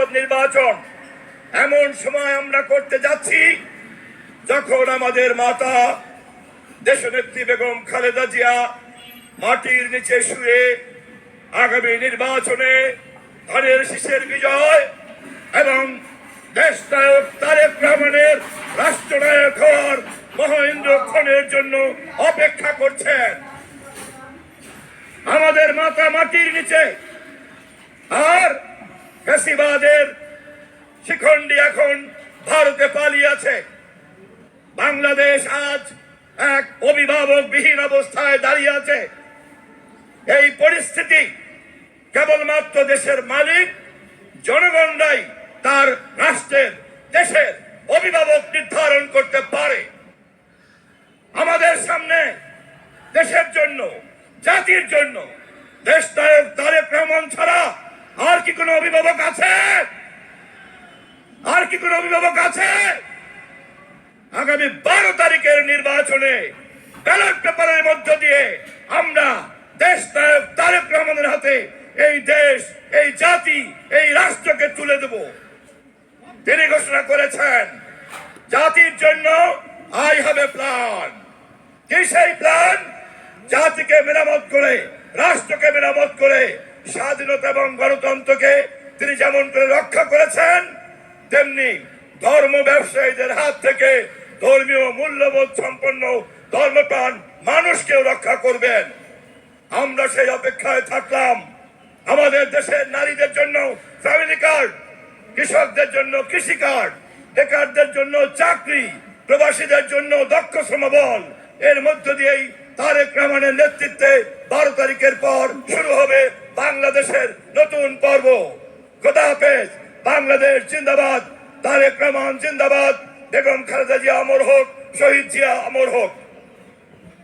নির্বাচন এমন সময় আমরা করতে যাচ্ছি যখন আমাদের মাতা দেশনেত্রী বেগম খালেদা জিয়া মাটির নিচে শুয়ে আগামী নির্বাচনে ধানের শীষের বিজয় এবং দেশনায়ক তারেক রহমানের রাষ্ট্রনায়ক হওয়ার মহেন্দ্রক্ষণের জন্য অপেক্ষা করছেন। আমাদের মাতা মাটির নিচে, আর ফ্যাসিবাদের শিখণ্ডী এখন ভারতে পালিয়ে আছে। বাংলাদেশ আজ এক অভিভাবকবিহীন অবস্থায় দাঁড়িয়ে আছে। এই পরিস্থিতি কেবলমাত্র দেশের মালিক জনগণরাই তার রাষ্ট্রের দেশের অভিভাবক নির্ধারণ করতে পারে। আমাদের সামনে দেশের জন্য, জাতির জন্য দেশনায়ক তারেক রহমান ছাড়া আর কি কোনো অভিভাবক আছে? আর কি কোনো অভিভাবক আছে? আগামী 12 তারিখের নির্বাচনে ব্যালট পেপারের মধ্য দিয়ে আমরা দেশনায়ক তারেক রহমানের হাতে এই দেশ, এই জাতি, এই রাষ্ট্রকে তুলে দেব। তিনি ঘোষণা করেছেন জাতির জন্য আই হ্যাভ এ প্ল্যান। কি সেই প্ল্যান? জাতিকে মেরামত করে, রাষ্ট্রকে মেরামত করে, স্বাধীনতা এবং গণতন্ত্রকে তিনি যেমন করে রক্ষা করেছেন, তেমনি ধর্ম ব্যবসায়ীদের হাত থেকে ধর্মীয় মূল্যবোধ সম্পন্ন ধর্মপ্রাণ মানুষকেও রক্ষা করবেন। আমরা সেই অপেক্ষায় থাকলাম। আমাদের দেশের নারীদের জন্য ফ্যামিলি কার্ড, কৃষকদের জন্য কৃষি কার্ড, বেকারদের জন্য চাকরি, প্রবাসীদের জন্য দক্ষ শ্রমবল, এর মধ্য দিয়েই তারেক রহমানের নেতৃত্বে 12 তারিখের পর শুরু হবে বাংলাদেশের নতুন পর্ব। খোদা হাফেজ। বাংলাদেশ জিন্দাবাদ। তারেক রহমান জিন্দাবাদ। বেগম খালেদা জিয়া অমর হোক। শহীদ জিয়া অমর হোক।